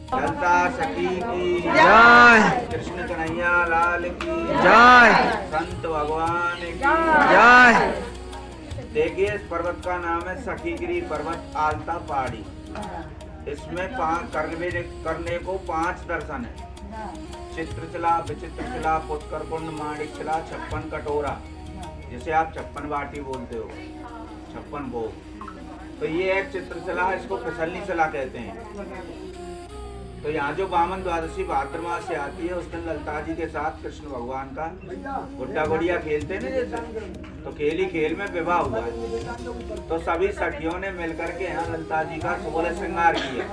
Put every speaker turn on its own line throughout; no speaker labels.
ललता सखी की
जय।
कृष्ण कन्हैया लाल की
जय।
संत भगवान की
जय।
देखिए, इस पर्वत का नाम है सखीगिरी पर्वत, आलता पहाड़ी। इसमें करने को 5 दर्शन है। चित्रशिला, विचित्रशिला, पुष्कर कुंड, माणिकशिला, 56 कटोरा, जिसे आप 56 बाटी बोलते हो, 56 भोग। तो ये एक चित्रशिला, इसको फिसलनी शिला कहते हैं। तो यहाँ जो वामन द्वादशी भाद्र मास से आती है, उस दिन ललता जी के साथ कृष्ण भगवान का गुड्डा गुड़िया खेलते हैं ना, जैसे तो खेली खेल में विवाह हुआ है। तो सभी सखियों ने मिलकर के यहाँ ललता जी का 16 श्रृंगार किया।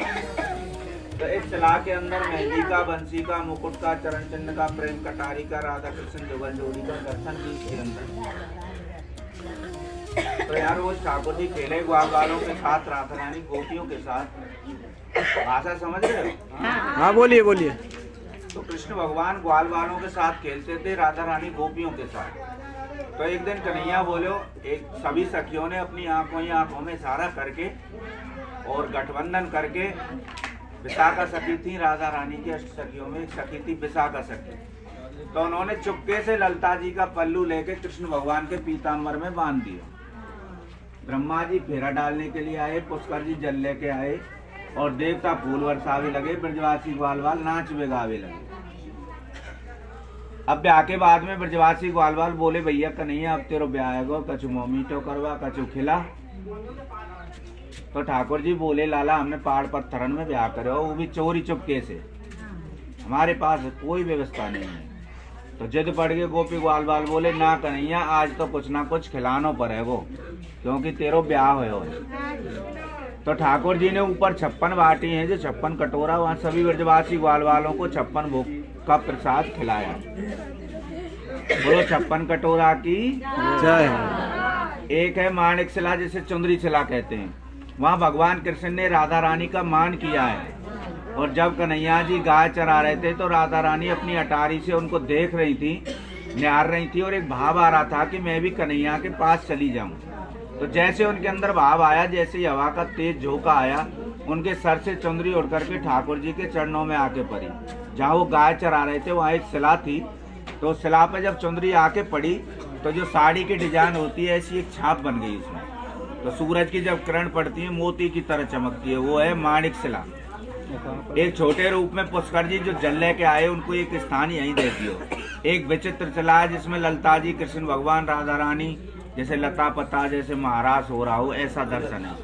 तो इस शिला के अंदर मेहंदी का, बंसी का, मुकुट का, चरण चिन्ह का, प्रेम कटारी का, राधा कृष्ण जुगल जोड़ी का दर्शन भी इसके अंदर। तो यार रोज ठाकुर जी खेले ग्वाल वालों के साथ, राधा रानी गोपियों के साथ। भाषा समझ रहे हो?
हाँ बोलिए बोलिए।
तो कृष्ण भगवान ग्वाल वालों के साथ खेलते थे, राधा रानी गोपियों के साथ। तो एक दिन कन्हैया बोलो, सभी सखियों ने अपनी आंखों में इशारा करके और गठबंधन करके, विशाखा सखी थी राधा रानी की 8 सखियों में, एक सखी थी विशाखा सखी। तो उन्होंने चुपके से ललता जी का पल्लू लेके कृष्ण भगवान के पीताम्बर में बांध दिया। ब्रह्मा जी फेरा डालने के लिए आए, पुष्कर जी जल लेके आए और देवता फूल बरसावे लगे, ब्रजवासी ग्वाल वाल नाच गावे लगे। अब ब्याह के बाद में ब्रजवासी ग्वाल वाल बोले, भैया कन्हैया अब तेरो ब्याह है, कछु मोमीटो करवा, कछु खिला। तो ठाकुर जी बोले, लाला हमने पहाड़ पत्थरन में ब्याह करे, वो भी चोरी चुपके से, हमारे पास कोई व्यवस्था नहीं है। तो जिद पड़ गए गोपी ग्वाल वाल बोले, ना कन्हैया आज तो कुछ ना कुछ खिलानो पर है वो, क्योंकि तेरो ब्याह हो। तो ठाकुर जी ने ऊपर 56 बाटी हैं, जो 56 कटोरा, वहाँ सभी ब्रजवासी ग्वाल वालों को 56 भोग का प्रसाद खिलाया। बोलो 56 कटोरा की
जय।
एक है माणिकशिला, जिसे चुंदरी शिला कहते हैं। वहाँ भगवान कृष्ण ने राधा रानी का मान किया है। और जब कन्हैया जी गाय चरा रहे थे, तो राधा रानी अपनी अटारी से उनको देख रही थी, निहार रही थी, और एक भाव आ रहा था कि मैं भी कन्हैया के पास चली जाऊं। तो जैसे उनके अंदर भाव आया, जैसे ही हवा का तेज झोंका आया, उनके सर से चुंदरी उड़ करके ठाकुर जी के चरणों में आके पड़ी। जहाँ वो गाय चरा रहे थे, वहाँ एक शिला थी। तो शिला पे जब चुंदरी आके पड़ी, तो जो साड़ी की डिजाइन होती है, ऐसी एक छाप बन गई उसमें। तो सूरज की जब किरण पड़ती है, मोती की तरह चमकती है, वो है माणिकशिला। एक छोटे रूप में पुष्कर जी जो जल लेके आए, उनको एक स्थान यहीं दे दियो। एक विचित्र शिला, जिसमें ललता जी, कृष्ण भगवान, राधा रानी, जैसे लता पता, जैसे महाराज हो रहा हो, ऐसा दर्शन है।